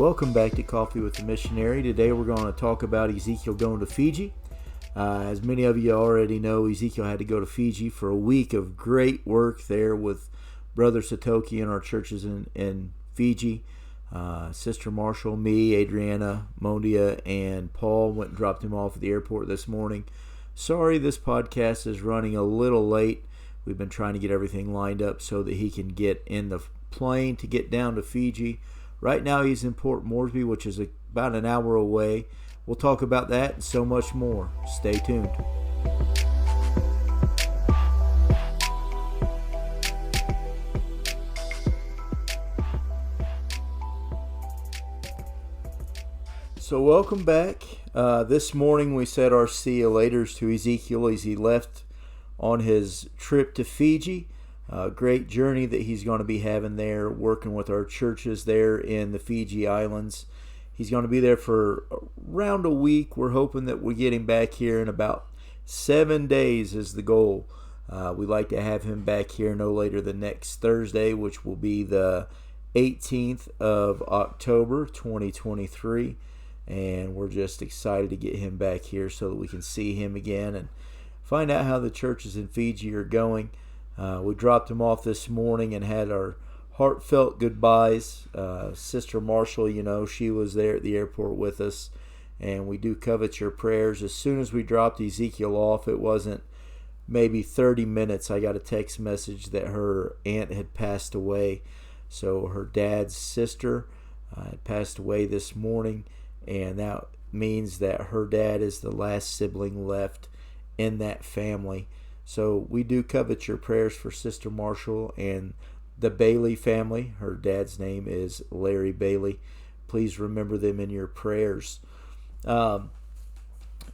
Welcome back to Coffee with the Missionary. Today we're going to talk about Ezekiel going to Fiji. As many of you already know, Ezekiel had to go to Fiji for a week of great work there with Brother Satoki in our churches in Fiji. Sister Marshall, me, Adrianna, Mondia, and Paul went and dropped him off at the airport this morning. Sorry this podcast is running a little late. We've been trying to get everything lined up so that he can get in the plane to get down to Fiji. Right now he's in Port Moresby, which is about an hour away. We'll talk about that and so much more. Stay tuned. So welcome back. This morning we said our see you laters to Ezekiel as he left on his trip to Fiji. Great journey that he's going to be having there, working with our churches there in the Fiji Islands. He's going to be there for around a week. We're hoping that we get him back here in about 7 days is the goal. We'd like to have him back here no later than next Thursday, which will be the 18th of October, 2023. And we're just excited to get him back here so that we can see him again and find out how the churches in Fiji are going. We dropped him off this morning and had our heartfelt goodbyes. Sister Marshall, she was there at the airport with us, and we do covet your prayers. As soon as we dropped Ezekiel off, it wasn't maybe 30 minutes, I got a text message that her aunt had passed away. So her dad's sister had passed away this morning, and that means that her dad is the last sibling left in that family. So we do covet your prayers for Sister Marshall and the Bailey family. Her dad's name is Larry Bailey. Please remember them in your prayers.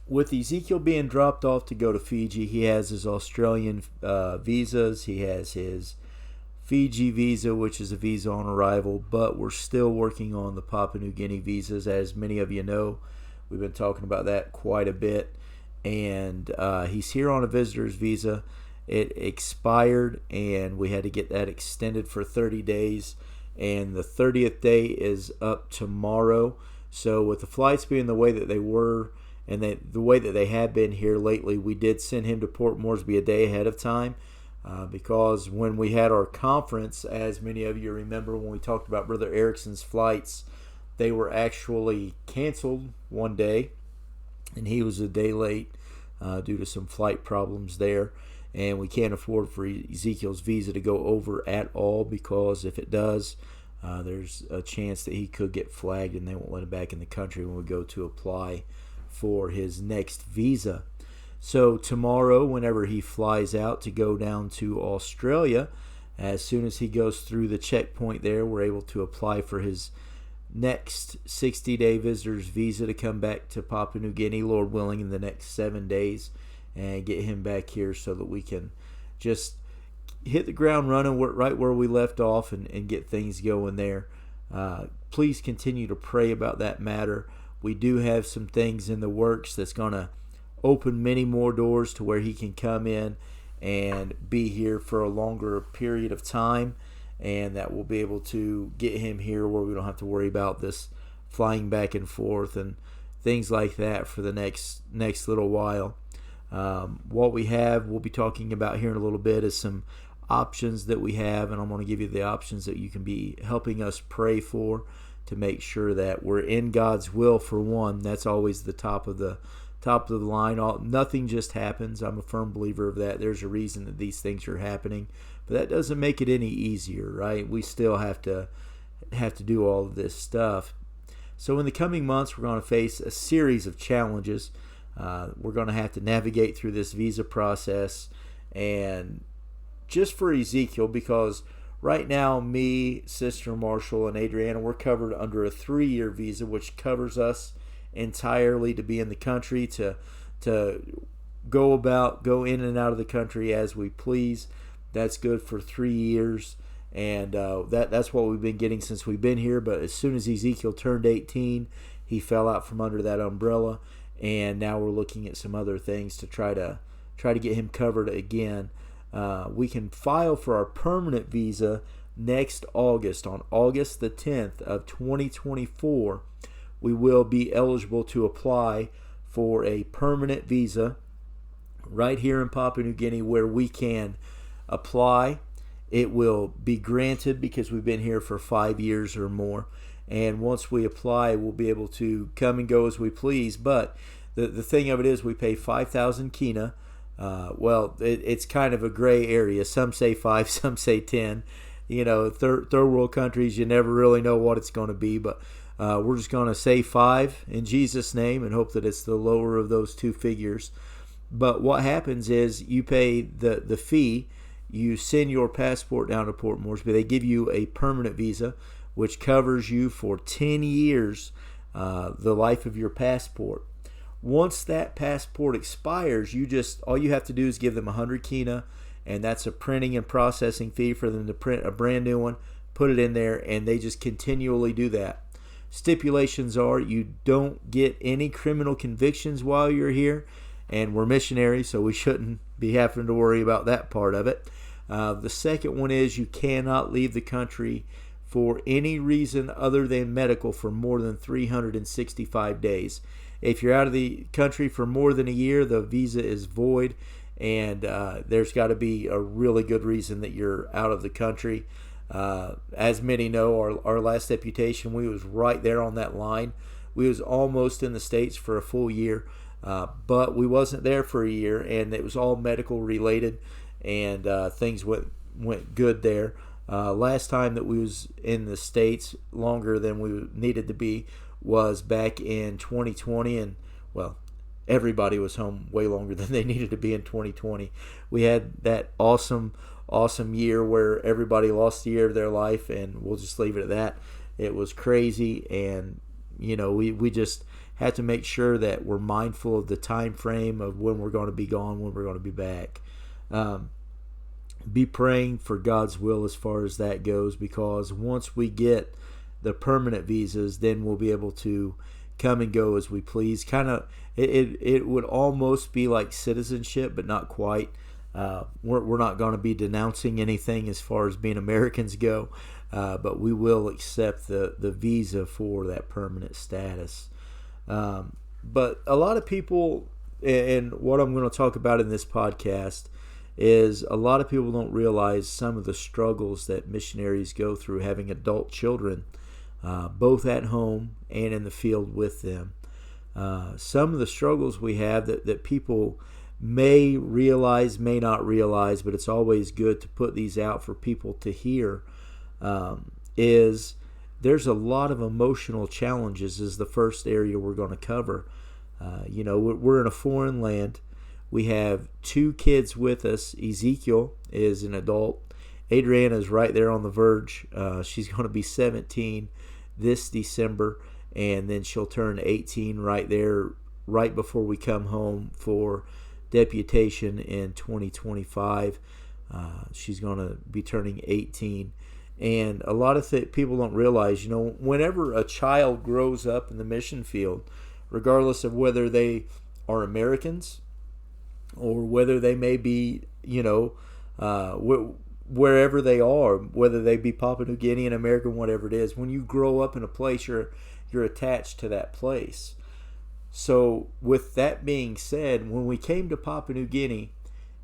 With Ezekiel being dropped off to go to Fiji, he has his Australian visas. He has his Fiji visa, which is a visa on arrival, but we're still working on the Papua New Guinea visas. As many of you know, we've been talking about that quite a bit. And he's here on a visitor's visa. It expired, and we had to get that extended for 30 days. And the 30th day is up tomorrow. So with the flights being the way that they were, and the way that they have been here lately, we did send him to Port Moresby a day ahead of time. Because when we had our conference, as many of you remember when we talked about Brother Erickson's flights, they were actually canceled one day. And he was a day late due to some flight problems there. And we can't afford for Ezekiel's visa to go over at all, because if it does, there's a chance that he could get flagged and they won't let him back in the country when we go to apply for his next visa. So tomorrow, whenever he flies out to go down to Australia, as soon as he goes through the checkpoint there, we're able to apply for his next 60-day visitor's visa to come back to Papua New Guinea, Lord willing, in the next 7 days, and get him back here so that we can just hit the ground running right where we left off and get things going there. Please continue to pray about that matter. We do have some things in the works that's going to open many more doors to where he can come in and be here for a longer period of time. And that we'll be able to get him here where we don't have to worry about this flying back and forth and things like that for the next little while. What we'll be talking about here in a little bit is some options that we have, and I'm going to give you the options that you can be helping us pray for to make sure that we're in God's will. For one, that's always the top of the line. Nothing just happens. I'm a firm believer of that. There's a reason that these things are happening. But that doesn't make it any easier, right? We still have to do all of this stuff. So in the coming months, we're going to face a series of challenges. We're going to have to navigate through this visa process. And just for Ezekiel, because right now, me, Sister Marshall, and Adrianna, we're covered under a 3-year visa, which covers us entirely to be in the country, to go in and out of the country as we please. That's good for 3 years, and that's what we've been getting since we've been here. But as soon as Ezekiel turned 18, he fell out from under that umbrella, and now we're looking at some other things to try to get him covered again. We can file for our permanent visa next August, on August the 10th of 2024, we will be eligible to apply for a permanent visa right here in Papua New Guinea, where we can apply. It will be granted because we've been here for 5 years or more. And once we apply, we'll be able to come and go as we please. But the thing of it is, we pay 5,000 kina. It's kind of a gray area. Some say 5, some say 10. You know, third world countries, you never really know what it's going to be. But we're just going to say 5 in Jesus' name and hope that it's the lower of those two figures. But what happens is you pay the fee. You send your passport down to Port Moresby. They give you a permanent visa, which covers you for 10 years, the life of your passport. Once that passport expires, all you have to do is give them 100 kina, and that's a printing and processing fee for them to print a brand new one, put it in there, and they just continually do that. Stipulations are you don't get any criminal convictions while you're here, and we're missionary, so we shouldn't be having to worry about that part of it. The second one is you cannot leave the country for any reason other than medical for more than 365 days. If you're out of the country for more than a year, the visa is void, and there's got to be a really good reason that you're out of the country. As many know, our last deputation, we was right there on that line. We was almost in the States for a full year, but we wasn't there for a year, and it was all medical related, and things went good there. Last time that we was in the States longer than we needed to be was back in 2020, and everybody was home way longer than they needed to be in 2020. We had that awesome year where everybody lost the year of their life, and we'll just leave it at that. It was crazy, and we just had to make sure that we're mindful of the time frame of when we're going to be gone, when we're going to be back. Be praying for God's will as far as that goes, because once we get the permanent visas, then we'll be able to come and go as we please. It would almost be like citizenship, but not quite. We're not going to be denouncing anything as far as being Americans go, but we will accept the visa for that permanent status. But a lot of people, and what I'm going to talk about in this podcast, is a lot of people don't realize some of the struggles that missionaries go through having adult children, both at home and in the field with them. Some of the struggles we have that people may realize, may not realize, but it's always good to put these out for people to hear, is there's a lot of emotional challenges is the first area we're going to cover. We're in a foreign land. We have 2 kids with us. Ezekiel is an adult. Adrianna is right there on the verge. She's going to be 17 this December, and then she'll turn 18 right before we come home for deputation in 2025. She's going to be turning 18. And a lot of people don't realize, whenever a child grows up in the mission field, regardless of whether they are Americans or whether they may be, wherever they are, whether they be Papua New Guinean, American, whatever it is, when you grow up in a place, you're attached to that place. So with that being said, when we came to Papua New Guinea,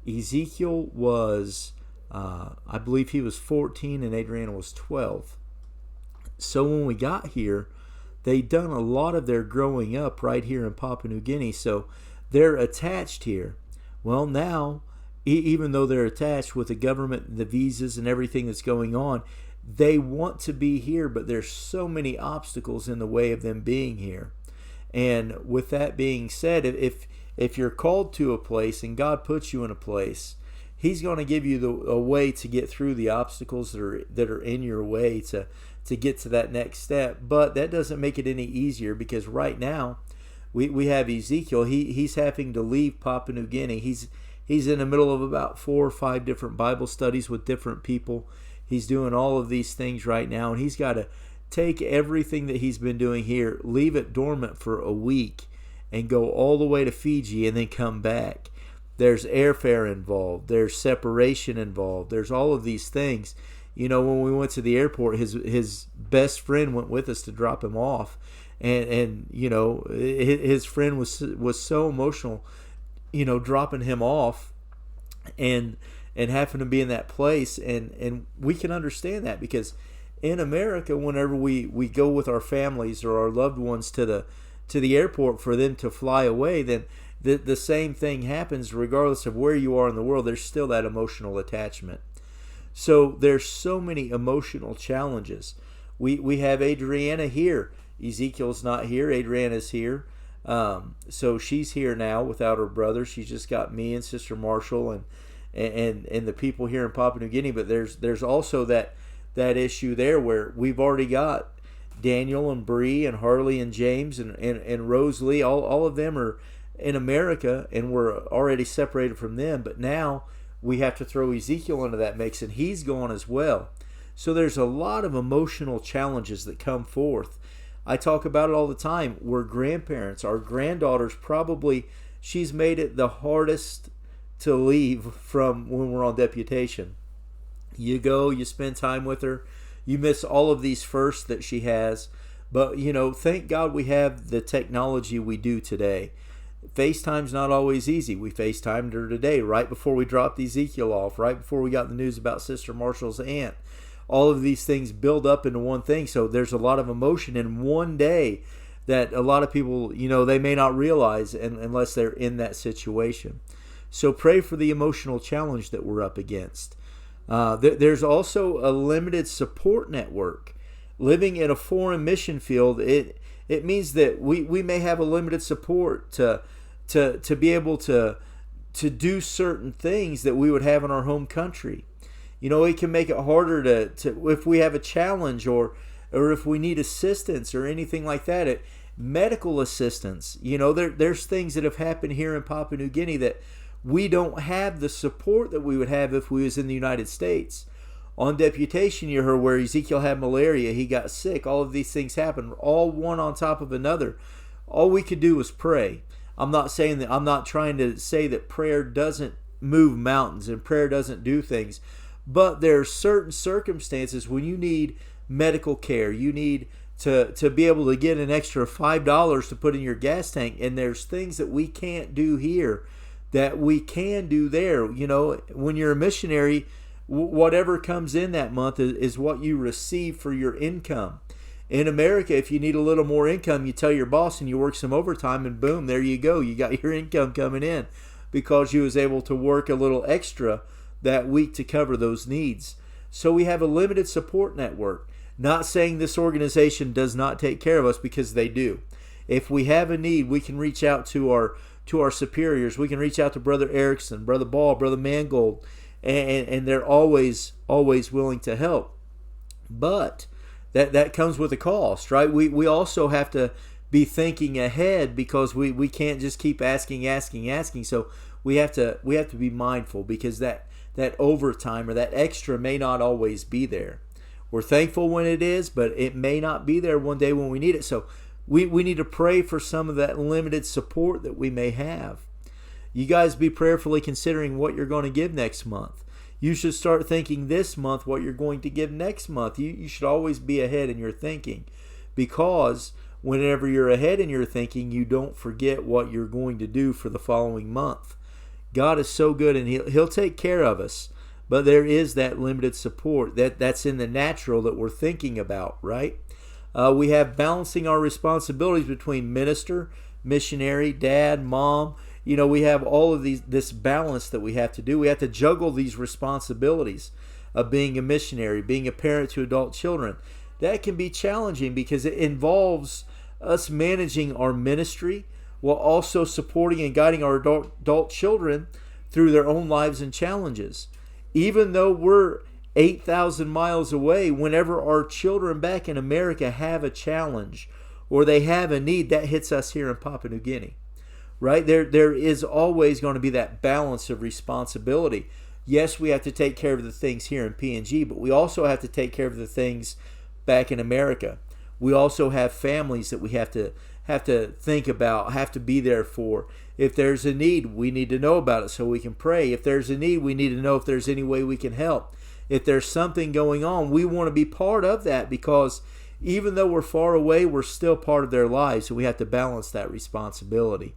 Ezekiel was, I believe he was 14 and Adrianna was 12. So when we got here, they'd done a lot of their growing up right here in Papua New Guinea, so they're attached here. Well, now, even though they're attached with the government, the visas and everything that's going on, they want to be here, but there's so many obstacles in the way of them being here. And with that being said, if you're called to a place and God puts you in a place, He's going to give you a way to get through the obstacles that are in your way to get to that next step. But that doesn't make it any easier, because right now we have Ezekiel. He's having to leave Papua New Guinea. He's in the middle of about 4 or 5 different Bible studies with different people. He's doing all of these things right now, and he's got to take everything that he's been doing here, leave it dormant for a week, and go all the way to Fiji and then come back. There's airfare involved. There's separation involved. There's all of these things. When we went to the airport, his best friend went with us to drop him off, and his friend was so emotional, dropping him off, and having to be in that place, and we can understand that, because in America, whenever we go with our families or our loved ones to the airport for them to fly away, then the same thing happens regardless of where you are in the world. There's still that emotional attachment. So there's so many emotional challenges. We have Adrianna here. Ezekiel's not here. Adrianna's here. So she's here now without her brother. She's just got me and Sister Marshall and the people here in Papua New Guinea. But there's also that issue there where we've already got Daniel and Bree and Harley and James and Rose Lee. All of them are in America, and we're already separated from them. But now we have to throw Ezekiel into that mix, and he's gone as well. So there's a lot of emotional challenges that come forth. I talk about it all the time. We're grandparents. Our granddaughter's probably, she's made it the hardest to leave from when we're on deputation. You go, you spend time with her, you miss all of these firsts that she has. But, thank God we have the technology we do today. FaceTime's not always easy. We FaceTimed her today, right before we dropped Ezekiel off, right before we got the news about Sister Marshall's aunt. All of these things build up into one thing. So there's a lot of emotion in one day that a lot of people, they may not realize unless they're in that situation. So pray for the emotional challenge that we're up against. There's also a limited support network. Living in a foreign mission field, it means that we may have a limited support to be able to do certain things that we would have in our home country. It can make it harder to if we have a challenge or if we need assistance or anything like that. Medical assistance, there's things that have happened here in Papua New Guinea that we don't have the support that we would have if we was in the United States. On deputation, you heard where Ezekiel had malaria, he got sick, all of these things happened, all one on top of another. All we could do was pray. I'm not trying to say that prayer doesn't move mountains and prayer doesn't do things, but there are certain circumstances when you need medical care. You need to be able to get an extra $5 to put in your gas tank, and there's things that we can't do here that we can do there. When you're a missionary, whatever comes in that month is what you receive for your income. In America, if you need a little more income, you tell your boss and you work some overtime, and boom, there you go. You got your income coming in because you was able to work a little extra that week to cover those needs. So we have a limited support network. Not saying this organization does not take care of us, because they do. If we have a need, we can reach out to our superiors. We can reach out to Brother Erickson, Brother Ball, Brother Mangold, and they're always willing to help. But that comes with a cost, right? We also have to be thinking ahead, because we can't just keep asking. So we have to be mindful, because that overtime or that extra may not always be there. We're thankful when it is, but it may not be there one day when we need it. So we need to pray for some of that limited support that we may have. You guys be prayerfully considering what you're going to give next month. You should start thinking this month what you're going to give next month. You should always be ahead in your thinking, because whenever you're ahead in your thinking, you don't forget what you're going to do for the following month. God is so good, and He'll take care of us. But there is that limited support that's in the natural that we're thinking about, right? We have balancing our responsibilities between minister, missionary, dad, mom. We have all of this balance that we have to do. We have to juggle these responsibilities of being a missionary, being a parent to adult children. That can be challenging, because it involves us managing our ministry while also supporting and guiding our adult children through their own lives and challenges. Even though we're 8,000 miles away, whenever our children back in America have a challenge or they have a need, that hits us here in Papua New Guinea. Right? There is always going to be that balance of responsibility. Yes, we have to take care of the things here in PNG, but we also have to take care of the things back in America. We also have families that we have to think about, have to be there for. If there's a need, we need to know about it so we can pray. If there's a need, we need to know if there's any way we can help. If there's something going on, we want to be part of that, because even though we're far away, we're still part of their lives, and we have to balance that responsibility.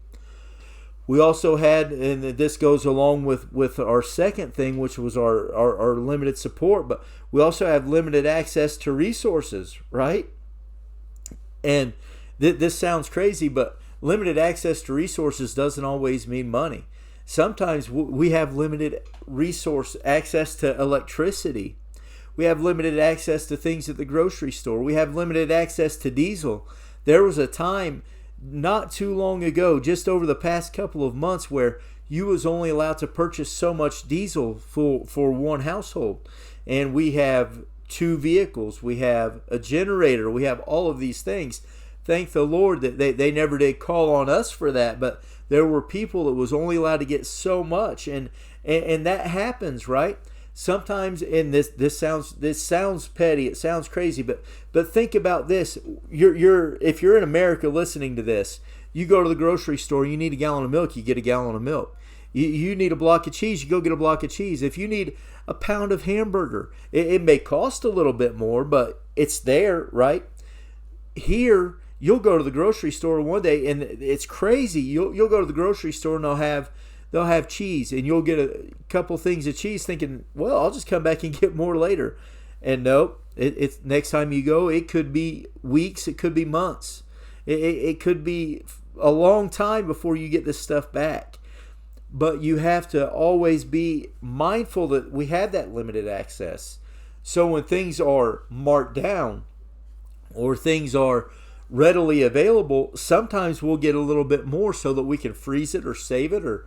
We also had, and this goes along with our second thing, which was our limited support, but we also have limited access to resources, right? And this sounds crazy, but limited access to resources doesn't always mean money. Sometimes we have limited resource access to electricity. We have limited access to things at the grocery store. We have limited access to diesel. There was a time not too long ago, just over the past couple of months, where you was only allowed to purchase so much diesel for one household. And we have 2 vehicles. We have a generator. We have all of these things. Thank the Lord that they never did call on us for that, but there were people that was only allowed to get so much, and that happens, right? Sometimes, and this sounds petty, it sounds crazy, but think about this. If you're in America listening to this, you go to the grocery store, you need a gallon of milk, you get a gallon of milk. You need a block of cheese, you go get a block of cheese. If you need a pound of hamburger, it may cost a little bit more, but it's there, right? Here, you'll go to the grocery store one day, and it's crazy. You'll go to the grocery store, and they'll have cheese, and you'll get a couple things of cheese, thinking, well, I'll just come back and get more later. And nope, it's next time you go, it could be weeks, it could be months, it could be a long time before you get this stuff back. But you have to always be mindful that we have that limited access. So when things are marked down, or things are readily available, sometimes we'll get a little bit more so that we can freeze it or save it or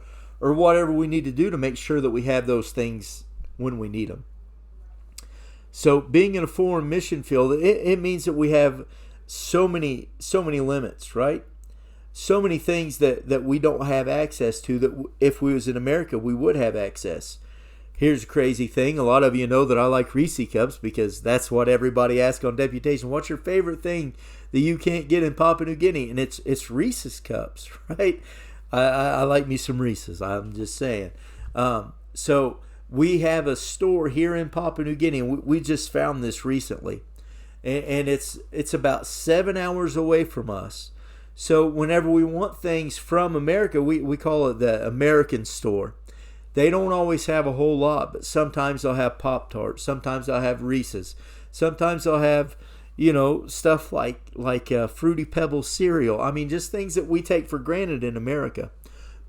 whatever we need to do to make sure that we have those things when we need them. So being in a foreign mission field, it means that we have so many limits, right? So many things that we don't have access to, that if we was in America, we would have access. Here's a crazy thing. A lot of you know that I like Reese cups, because that's what everybody asks on deputation. What's your favorite thing that you can't get in Papua New Guinea? And it's Reese's cups, right? I like me some Reese's. I'm just saying. So we have a store here in Papua New Guinea. We just found this recently, and it's about 7 hours away from us. So whenever we want things from America, we call it the American store. They don't always have a whole lot, but sometimes they'll have Pop-Tarts. Sometimes they'll have Reese's. Sometimes they'll have, stuff like Fruity Pebbles cereal. I mean, just things that we take for granted in America.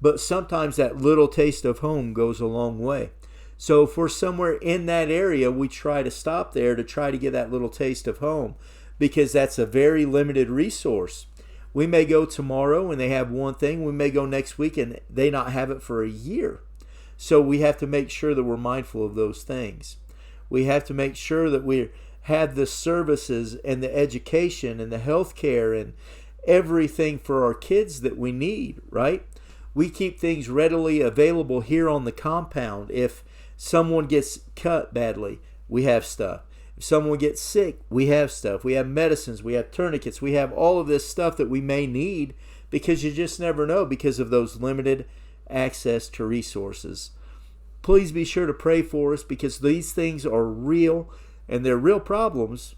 But sometimes that little taste of home goes a long way. So if we're somewhere in that area, we try to stop there to try to get that little taste of home, because that's a very limited resource. We may go tomorrow and they have one thing. We may go next week and they not have it for a year. So we have to make sure that we're mindful of those things. We have to make sure that we have the services and the education and the health care and everything for our kids that we need, right? We keep things readily available here on the compound. If someone gets cut badly, we have stuff. If someone gets sick, we have stuff. We have medicines, we have tourniquets, we have all of this stuff that we may need, because you just never know because of those limited access to resources. Please be sure to pray for us, because these things are real, and they're real problems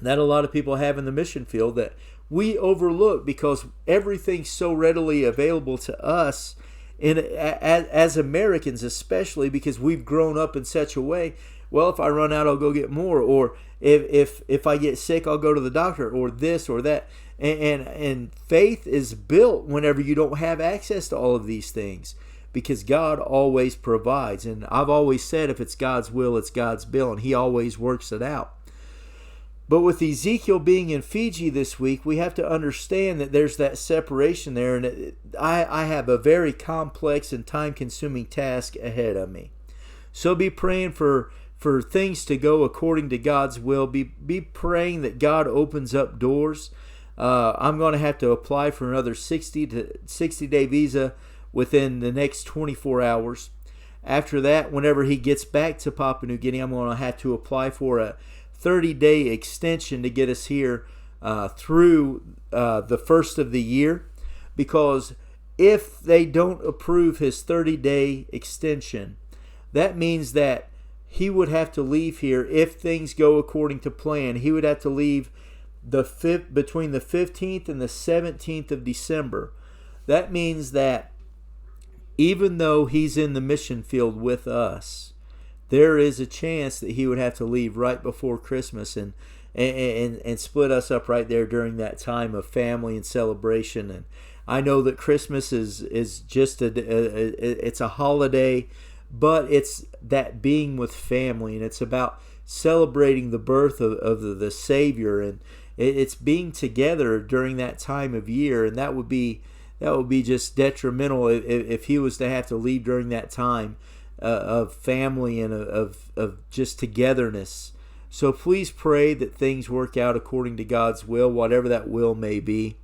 that a lot of people have in the mission field that we overlook, because everything's so readily available to us as Americans, especially because we've grown up in such a way. Well, if I run out, I'll go get more, or if I get sick, I'll go to the doctor, or this or that. And faith is built whenever you don't have access to all of these things, because God always provides. And I've always said, if it's God's will, it's God's bill, and He always works it out. But with Ezekiel being in Fiji this week, we have to understand that there's that separation there, and I have a very complex and time-consuming task ahead of me. So be praying for things to go according to God's will. Be praying that God opens up doors. I'm going to have to apply for another 60-day visa within the next 24 hours. After that, whenever he gets back to Papua New Guinea, I'm going to have to apply for a 30-day extension to get us here through the first of the year. Because if they don't approve his 30-day extension, that means that he would have to leave here if things go according to plan. He would have to leave between the 15th and the 17th of December. That means that even though he's in the mission field with us, there is a chance that he would have to leave right before Christmas and split us up right there during that time of family and celebration. And I know that Christmas is just it's a holiday, but it's that being with family, and it's about celebrating the birth of the Savior, and it's being together during that time of year. And that would be just detrimental if he was to have to leave during that time of family and of just togetherness. So please pray that things work out according to God's will, whatever that will may be.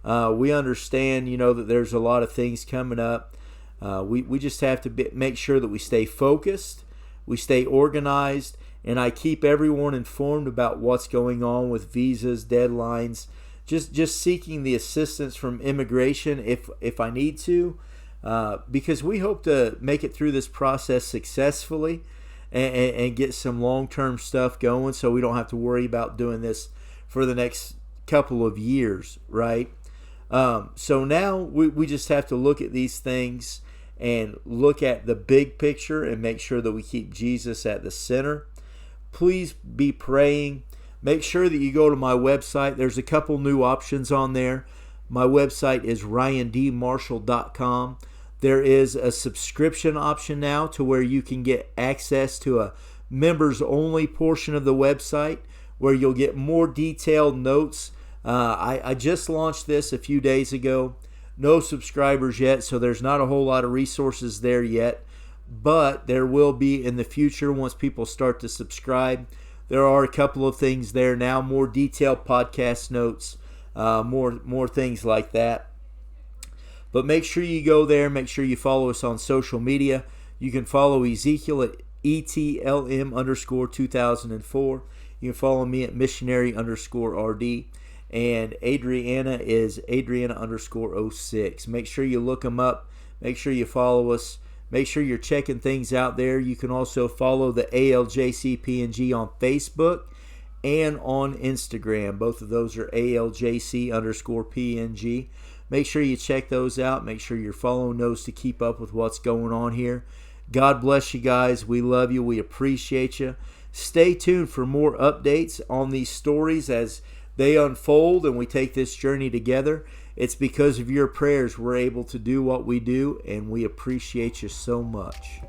We understand, that there's a lot of things coming up. We just have to make sure that we stay focused, we stay organized, and I keep everyone informed about what's going on with visas, deadlines, just seeking the assistance from immigration if I need to, because we hope to make it through this process successfully and get some long-term stuff going, so we don't have to worry about doing this for the next couple of years, right? So now we just have to look at these things and look at the big picture and make sure that we keep Jesus at the center. Please be praying. Make sure that you go to my website. There's a couple new options on there. My website is ryandmarshall.com. There is a subscription option now to where you can get access to a members only portion of the website where you'll get more detailed notes. I just launched this a few days ago. No subscribers yet, so there's not a whole lot of resources there yet, but there will be in the future once people start to subscribe. There are a couple of things there now, more detailed podcast notes, more things like that. But make sure you go there. Make sure you follow us on social media. You can follow Ezekiel at ETLM_2004. You can follow me at Missionary_RD. And Adrianna is Adrianna_06. Make sure you look them up. Make sure you follow us. Make sure you're checking things out there. You can also follow the ALJCPNG on Facebook and on Instagram. Both of those are ALJC_PNG. Make sure you check those out. Make sure you're following those to keep up with what's going on here. God bless you guys. We love you. We appreciate you. Stay tuned for more updates on these stories as they unfold and we take this journey together. It's because of your prayers we're able to do what we do, and we appreciate you so much.